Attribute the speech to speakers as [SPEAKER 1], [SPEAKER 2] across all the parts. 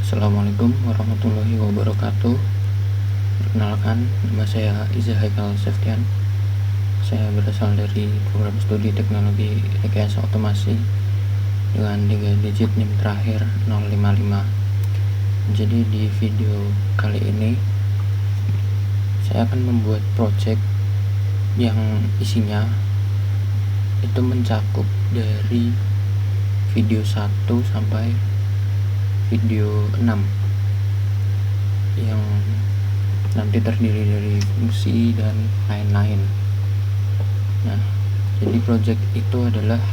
[SPEAKER 1] Assalamualaikum warahmatullahi wabarakatuh. Perkenalkan, nama saya Iza Haikal Seftian. Saya berasal dari program studi teknologi rekayasa otomasi dengan 3 digit NIM terakhir 055. Jadi di video kali ini saya akan membuat project yang isinya itu mencakup dari video 1 sampai video 6 yang nanti terdiri dari fungsi dan lain-lain. Nah, jadi project itu adalah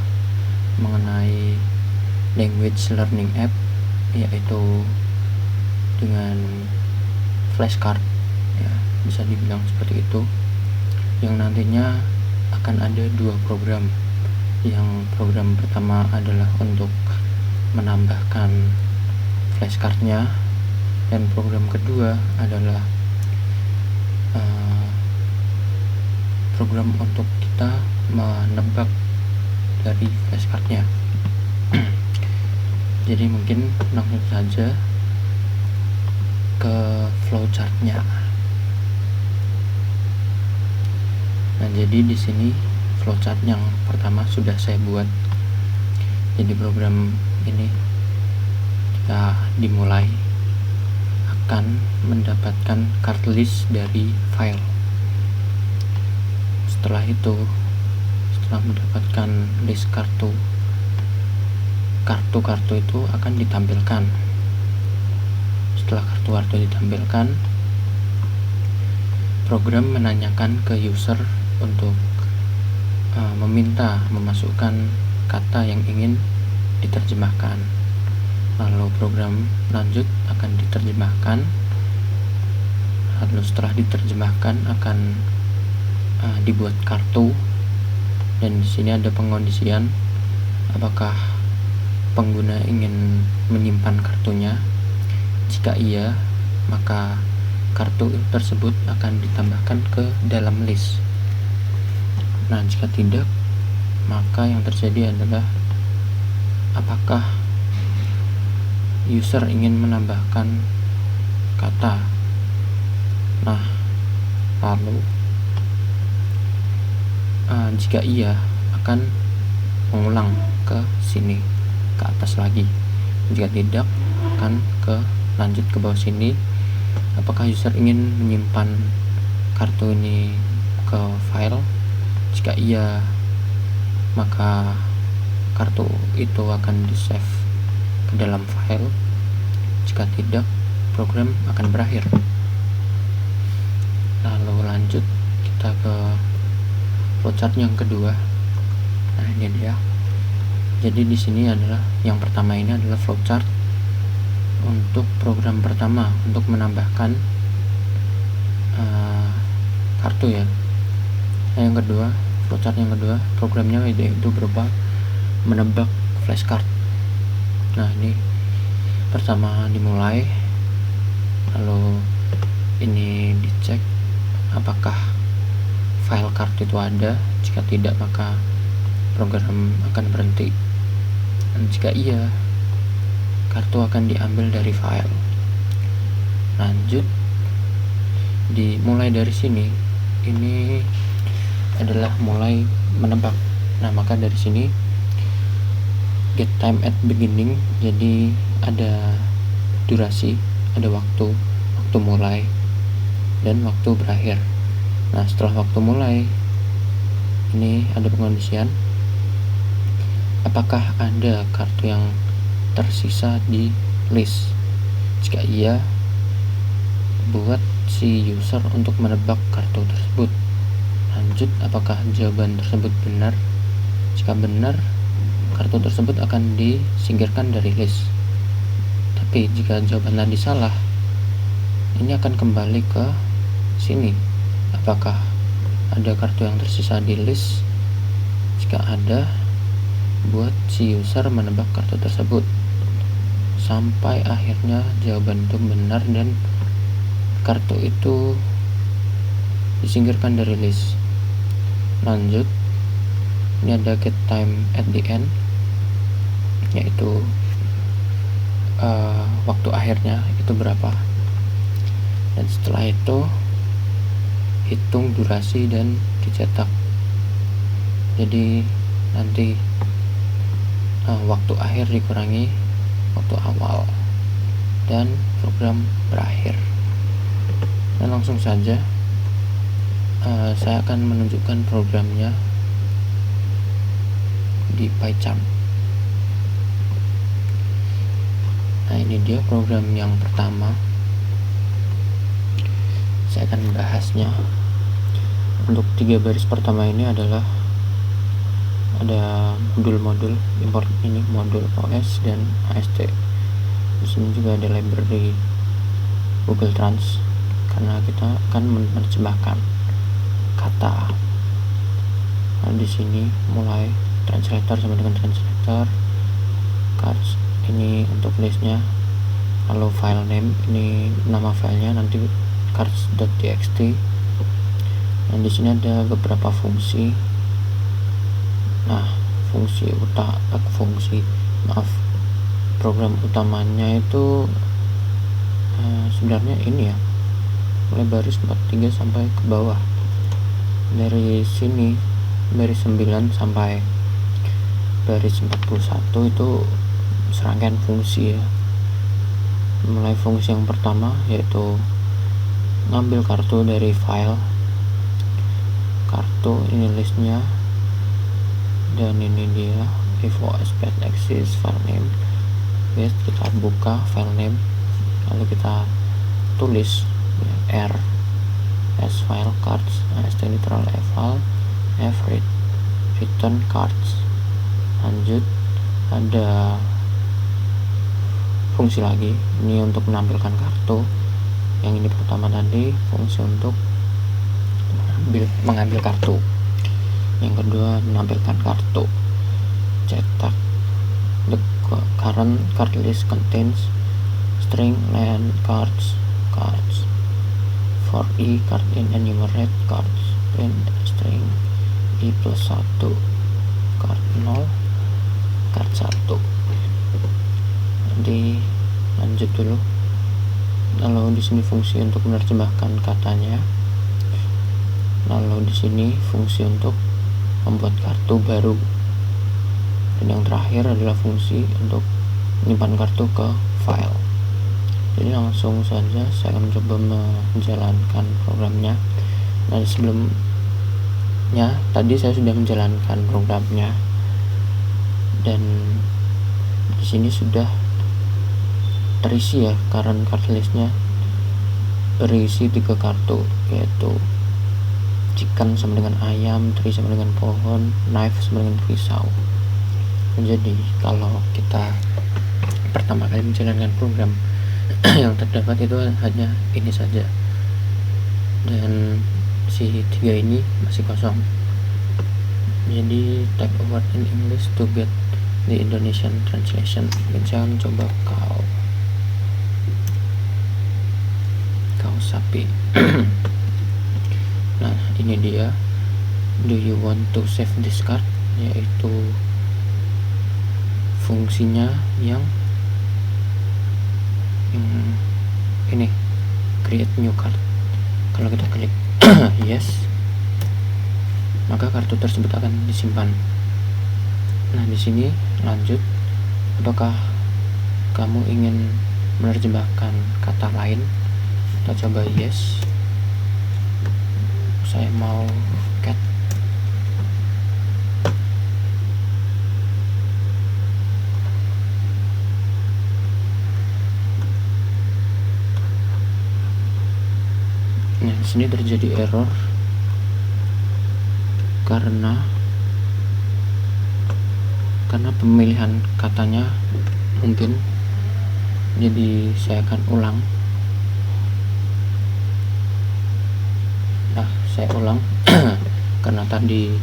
[SPEAKER 1] mengenai language learning app, yaitu dengan flashcard, ya bisa dibilang seperti itu, yang nantinya akan ada 2 program. Yang program pertama adalah untuk menambahkan flashcardnya, dan program kedua adalah program untuk kita menebak dari flashcardnya. Jadi mungkin langsung saja ke flowchartnya. Nah, jadi di sini flowchart yang pertama sudah saya buat. Jadi program ini jika dimulai akan mendapatkan card list dari file. Setelah itu, setelah mendapatkan list kartu itu akan ditampilkan. Setelah kartu ditampilkan, program menanyakan ke user untuk meminta memasukkan kata yang ingin diterjemahkan. Lalu program lanjut akan diterjemahkan. Lalu setelah diterjemahkan akan dibuat kartu, dan di sini ada pengondisian apakah pengguna ingin menyimpan kartunya. Jika iya, maka kartu tersebut akan ditambahkan ke dalam list. Nah, jika tidak, maka yang terjadi adalah apakah user ingin menambahkan kata. Nah, lalu jika iya, akan mengulang ke sini, ke atas lagi. Jika tidak, akan lanjut ke bawah sini. Apakah user ingin menyimpan kartu ini ke file? Jika iya, maka kartu itu akan di-save ke dalam file. Jika tidak, program akan berakhir. Lalu lanjut kita ke flowchart yang kedua. Nah, ini dia. Jadi di sini adalah yang pertama, ini adalah flowchart untuk program pertama untuk menambahkan kartu, ya. Nah, yang kedua, flowchart yang kedua, programnya itu berupa menebak flashcard. Nah, ini pertama dimulai, lalu ini dicek apakah file kartu itu ada. Jika tidak, maka program akan berhenti, dan jika iya, kartu akan diambil dari file. Lanjut, dimulai dari sini, ini adalah mulai menebak. Nah, maka dari sini get time at beginning, jadi ada durasi, ada waktu mulai dan waktu berakhir. Nah, setelah waktu mulai, ini ada pengondisian apakah ada kartu yang tersisa di list. Jika iya, buat si user untuk menebak kartu tersebut. Lanjut, apakah jawaban tersebut benar. Jika benar, kartu tersebut akan disingkirkan dari list. Tapi jika jawaban tadi salah, ini akan kembali ke sini. Apakah ada kartu yang tersisa di list? Jika ada, buat si user menebak kartu tersebut sampai akhirnya jawaban itu benar dan kartu itu disingkirkan dari list. Lanjut, ini ada get time at the end, yaitu waktu akhirnya itu berapa, dan setelah itu hitung durasi dan dicetak. Jadi nanti waktu akhir dikurangi waktu awal dan program berakhir. Dan langsung saja saya akan menunjukkan programnya di PyCharm. Nah, ini dia program yang pertama. Saya akan membahasnya. Untuk 3 baris pertama ini adalah ada modul-modul import, ini modul OS dan AST. Di sini juga ada library Google Trans karena kita akan menerjemahkan kata. Nah, di sini mulai translator sama dengan translator, cards ini untuk listnya, lalu file name ini nama filenya, nanti cards.txt. Dan di sini ada beberapa fungsi. Nah, program utamanya itu sebenarnya ini ya, mulai baris 43 sampai ke bawah. Dari sini baris 9 sampai baris 41 itu serangkaian fungsi ya. Mulai fungsi yang pertama yaitu ngambil kartu dari file. Kartu ini listnya, dan ini dia info aspect axis file name. Kita buka file name, lalu kita tulis R as file cards, as literal eval f return cards. Lanjut ada fungsi lagi, ini untuk menampilkan kartu. Yang ini pertama tadi fungsi untuk mengambil kartu. Yang kedua menampilkan kartu. Cetak. The current card list contains string len cards. For E card in enumerate cards, print string E plus 1 card 0 card 1. Jadi lanjut dulu. Lalu di sini fungsi untuk menerjemahkan katanya. Lalu di sini fungsi untuk membuat kartu baru. Dan yang terakhir adalah fungsi untuk menyimpan kartu ke file. Jadi langsung saja saya akan coba menjalankan programnya. Nah, sebelumnya tadi saya sudah menjalankan programnya, dan di sini sudah terisi ya, current card listnya berisi 3 kartu, yaitu chicken sama dengan ayam, tree sama dengan pohon, knife sama dengan pisau. Jadi kalau kita pertama kali menjalankan program yang terdapat itu hanya ini saja, dan si 3 ini masih kosong. Jadi type a word in English to get the Indonesian translation. Saya akan coba kau sapi. Nah, ini dia. Do you want to save this card? Yaitu fungsinya yang ini, create new card. Kalau kita klik yes, maka kartu tersebut akan disimpan. Nah, di sini lanjut, apakah kamu ingin menerjemahkan kata lain? Kita coba yes. Saya mau cat. Nah, di sini terjadi error karena pemilihan katanya mungkin. Jadi saya akan ulang. Nah, saya ulang karena tadi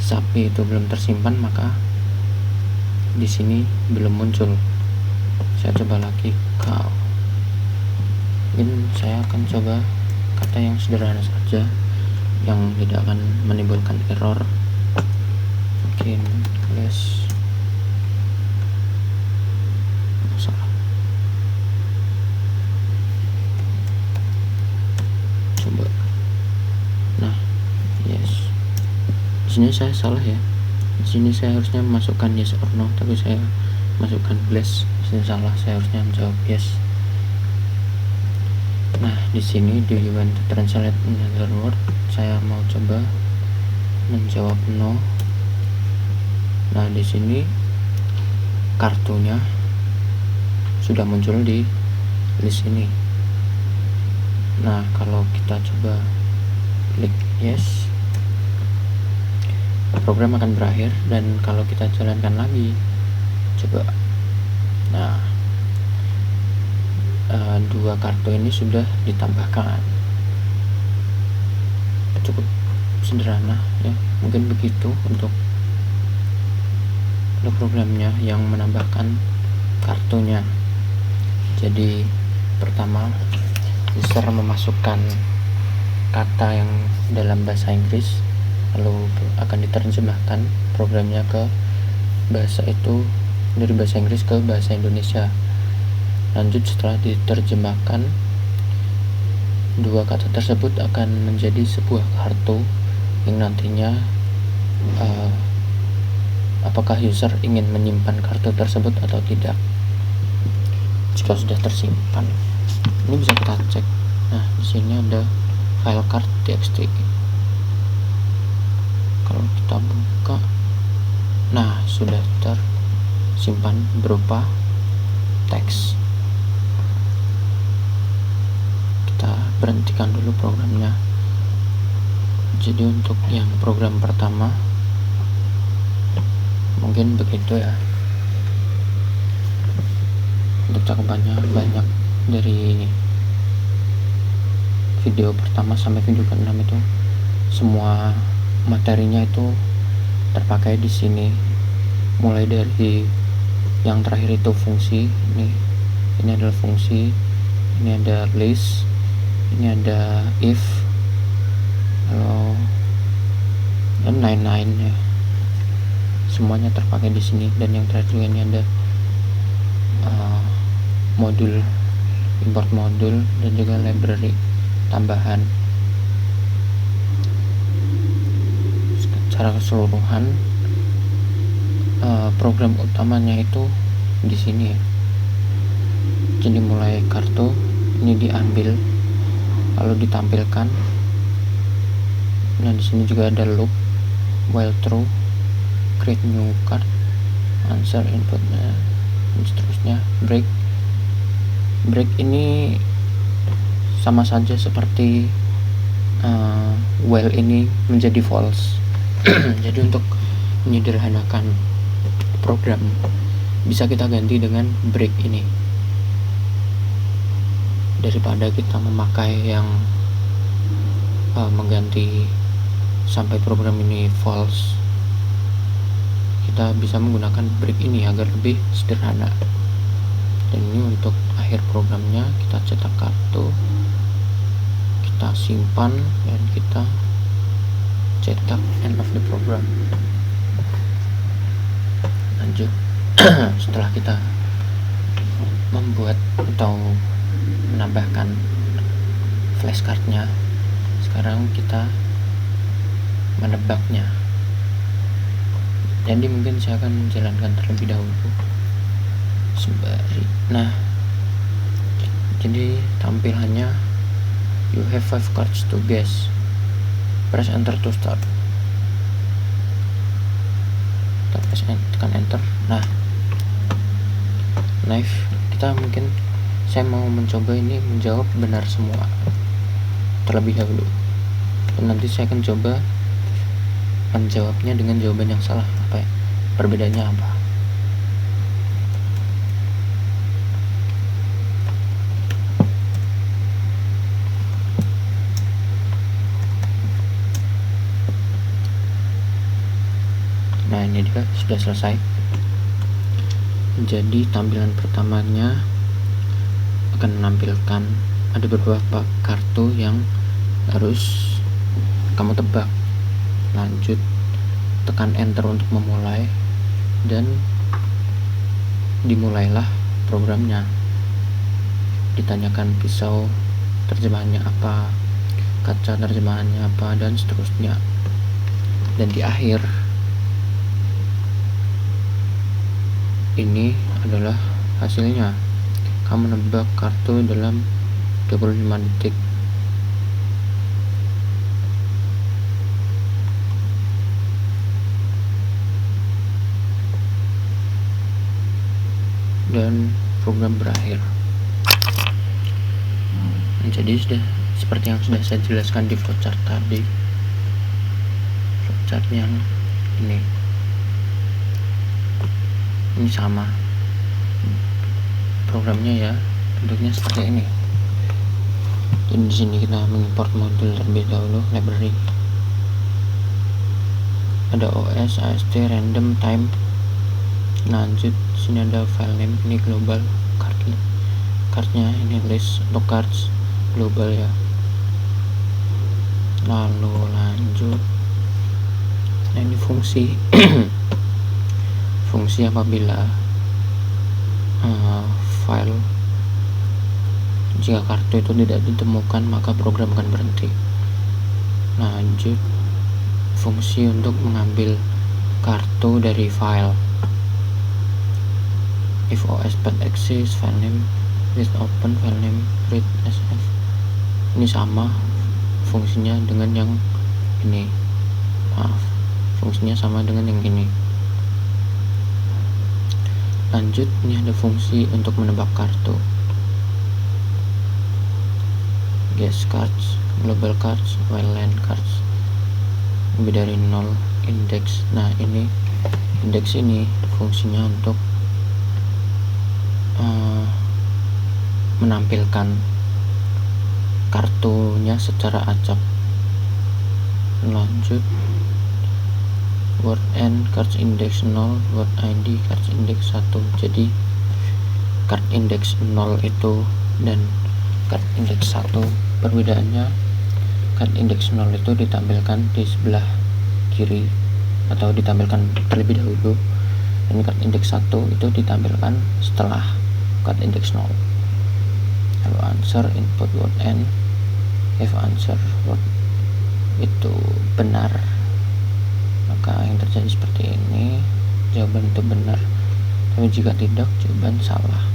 [SPEAKER 1] sapi itu belum tersimpan, maka di sini belum muncul. Saya coba lagi cow. Mungkin saya akan coba kata yang sederhana saja, yang tidak akan menimbulkan error. Mungkin less, salah. sini saya salah ya, di sini saya harusnya masukkan yes or no, tapi saya masukkan glass. Di sini salah, saya harusnya menjawab yes. Nah, di sini do you want to translate another word, saya mau coba menjawab no. Nah, di sini kartunya sudah muncul di list ini. Nah, kalau kita coba klik yes, program akan berakhir. Dan kalau kita jalankan lagi, coba, nah, dua kartu ini sudah ditambahkan. Cukup sederhana ya, mungkin begitu untuk programnya yang menambahkan kartunya. Jadi pertama, user memasukkan kata yang dalam bahasa Inggris, lalu akan diterjemahkan programnya ke bahasa itu, dari bahasa Inggris ke bahasa Indonesia. Lanjut, setelah diterjemahkan, dua kata tersebut akan menjadi sebuah kartu yang nantinya apakah user ingin menyimpan kartu tersebut atau tidak. Jika sudah tersimpan, ini bisa kita cek. Nah, di sini ada file card txt. Kalau kita buka, nah, sudah tersimpan berupa teks. Kita berhentikan dulu programnya. Jadi untuk yang program pertama mungkin begitu ya. Untuk cakupannya banyak, dari video pertama sampai video ke-6 itu semua materinya itu terpakai di sini. Mulai dari yang terakhir itu fungsi, ini adalah fungsi, ini ada list, ini ada if, lalu dan lain-lain ya. Semuanya terpakai di sini. Dan yang terakhir ini ada modul, import modul, dan juga library tambahan. Secara keseluruhan program utamanya itu di sini ya. Jadi mulai kartu ini diambil lalu ditampilkan. Nah, di sini juga ada loop, while true, create new card, answer inputnya, dan seterusnya. Break ini sama saja seperti while ini menjadi false. Jadi untuk menyederhanakan program, bisa kita ganti dengan break ini, daripada kita memakai yang mengganti sampai program ini false. Kita bisa menggunakan break ini agar lebih sederhana. Dan ini untuk akhir programnya, kita cetak kartu, kita simpan, dan kita cetak end of the program. Lanjut, setelah kita membuat atau menambahkan flashcardnya, sekarang kita menebaknya. Jadi mungkin saya akan menjalankan terlebih dahulu sembari. Nah, jadi tampilannya, you have 5 cards to guess, press enter to start. Tekan enter. Nah, knife, kita mungkin, saya mau mencoba ini menjawab benar semua terlebih dahulu, dan nanti saya akan coba menjawabnya dengan jawaban yang salah. Apa ya, perbedaannya apa? Nah, ini dia sudah selesai. Jadi tampilan pertamanya akan menampilkan ada beberapa kartu yang harus kamu tebak. Lanjut, tekan enter untuk memulai, dan dimulailah programnya. Ditanyakan pisau terjemahannya apa, kaca terjemahannya apa, dan seterusnya. Dan di akhir ini adalah hasilnya. Kamu menebak kartu dalam 25 detik. Dan program berakhir. Jadi sudah seperti yang sudah saya jelaskan di flowchart tadi, flowchart yang ini sama programnya ya, bentuknya seperti ini. Jadi di sini kita mengimport modul terlebih dahulu, library. Ada OS, AST, random, time. Lanjut, sini ada file name, ini global, cardnya ini list untuk cards global ya. Lalu lanjut, nah ini fungsi fungsi apabila file, jika kartu itu tidak ditemukan maka program akan berhenti. Lanjut, fungsi untuk mengambil kartu dari file. If OS path exists, file name list open, file name read sf. Ini sama fungsinya dengan yang ini, fungsinya sama dengan yang ini. Lanjut, ini ada fungsi untuk menebak kartu. Guess cards, global cards, wildland cards, lebih dari 0, index. Nah ini index ini fungsinya untuk menampilkan kartunya secara acak. Lanjut, word end cards index 0, word id cards index 1. Jadi card index 0 itu dan card index 1 perbedaannya, card index 0 itu ditampilkan di sebelah kiri atau ditampilkan terlebih dahulu, dan card index 1 itu ditampilkan setelah card index 0. Lalu answer input word end, if answer word itu benar maka yang terjadi seperti ini, jawaban itu benar. Tapi jika tidak, jawaban salah.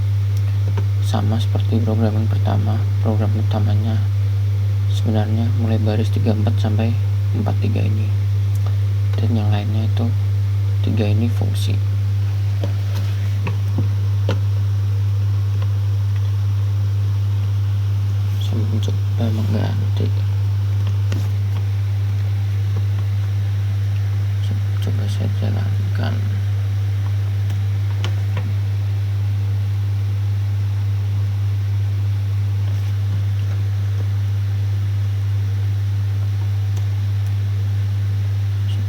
[SPEAKER 1] Sama seperti program yang pertama, program utamanya sebenarnya mulai baris 34 sampai 43 ini, dan yang lainnya itu 3 ini fungsi. Saya mencoba mengganti, coba saya jalankan.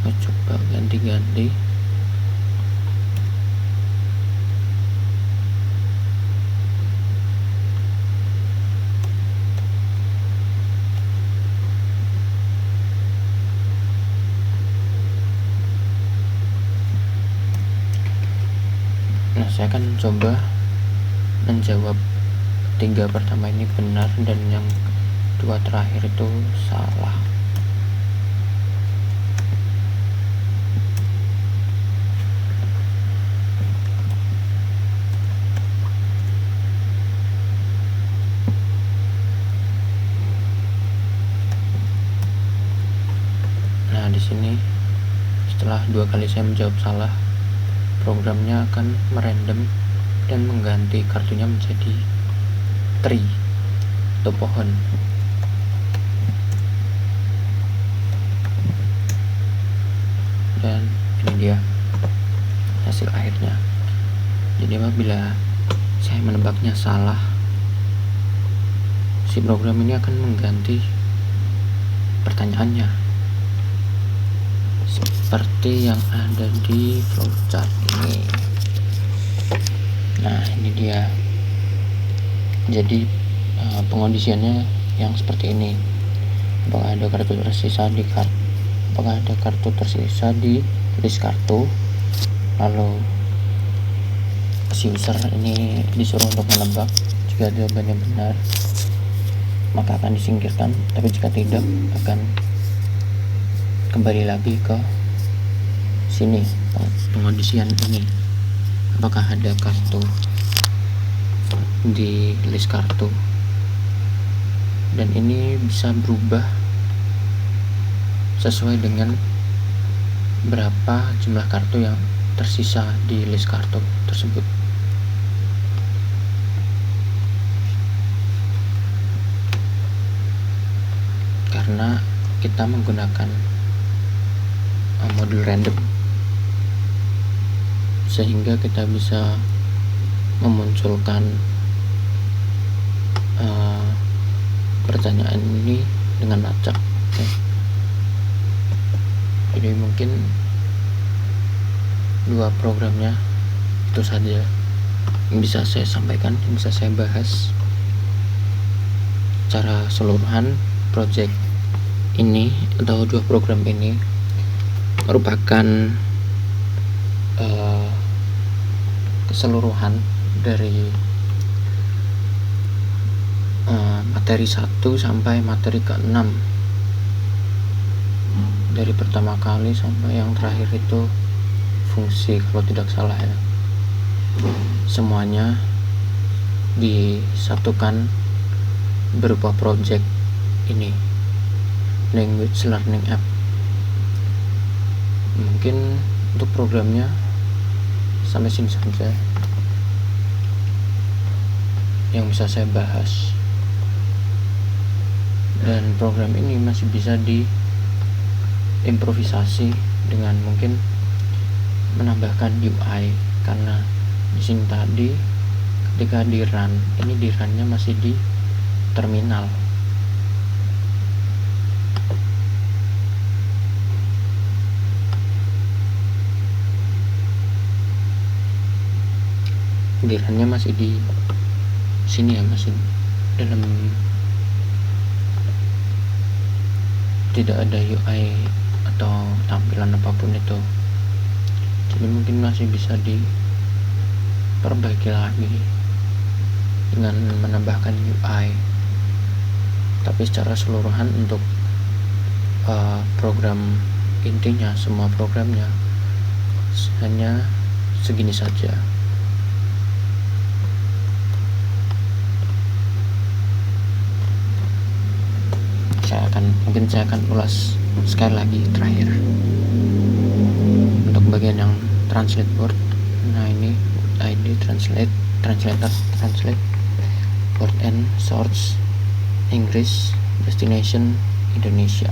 [SPEAKER 1] Coba ganti-ganti. Nah, saya akan coba menjawab 3 pertama ini benar dan yang 2 terakhir itu salah. Nah, di sini setelah 2 kali saya menjawab salah, programnya akan merandom dan mengganti kartunya menjadi tree atau pohon. Dan ini dia hasil akhirnya. Jadi apabila saya menebaknya salah, si program ini akan mengganti pertanyaannya seperti yang ada di flowchart ini. Nah, ini dia. Jadi pengondisiannya yang seperti ini. Apakah ada kartu tersisa di apakah ada kartu tersisa di list kartu. Lalu si user ini disuruh untuk menebak. Jika jawabannya benar, maka akan disingkirkan, tapi jika tidak akan kembali lagi ke sini pengondisian ini, apakah ada kartu di list kartu, dan ini bisa berubah sesuai dengan berapa jumlah kartu yang tersisa di list kartu tersebut. Karena kita menggunakan modul random, sehingga kita bisa memunculkan pertanyaan ini dengan acak. Jadi mungkin dua programnya itu saja yang bisa saya sampaikan, yang bisa saya bahas secara keseluruhan. Project ini atau dua program ini merupakan keseluruhan dari materi 1 sampai materi ke-6, dari pertama kali sampai yang terakhir itu fungsi, kalau tidak salah ya. Semuanya disatukan berupa project ini, language learning app. Mungkin untuk programnya sampai sini saja yang bisa saya bahas, dan program ini masih bisa diimprovisasi dengan mungkin menambahkan UI, karena di sini tadi ketika di run, ini di runnya masih di terminal. Di runnya masih di sini ya, masih dalam, tidak ada UI atau tampilan apapun itu. Jadi mungkin masih bisa diperbaiki lagi dengan menambahkan UI. Tapi secara keseluruhan untuk program intinya, semua programnya hanya segini saja. Saya akan ulas sekali lagi terakhir untuk bagian yang translate word. Nah, ini ID translate word and source English, destination Indonesia,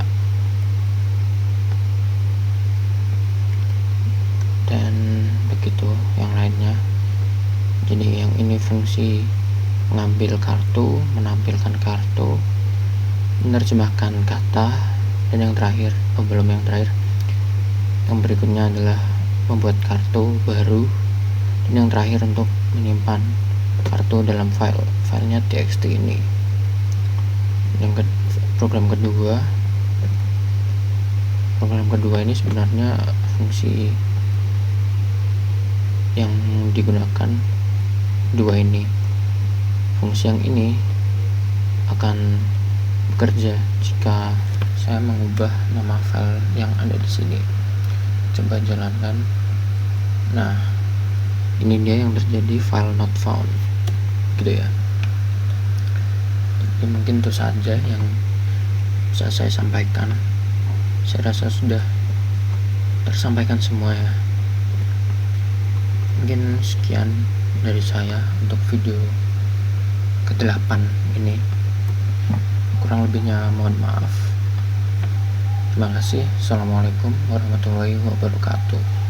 [SPEAKER 1] dan begitu yang lainnya. Jadi yang ini fungsi mengambil kartu, menampilkan kartu, menerjemahkan kata, dan yang terakhir, belum yang terakhir, yang berikutnya adalah membuat kartu baru, dan yang terakhir untuk menyimpan kartu dalam filenya txt ini. Yang program kedua ini sebenarnya fungsi yang digunakan dua ini. Fungsi yang ini akan bekerja jika saya mengubah nama file yang ada di sini. Coba jalankan. Nah, ini dia yang terjadi, file not found, gitu ya. Jadi mungkin itu saja yang bisa saya sampaikan. Saya rasa sudah tersampaikan semua ya. Mungkin sekian dari saya untuk video ke-8 ini. Kurang lebihnya mohon maaf. Terima kasih. Assalamualaikum warahmatullahi wabarakatuh.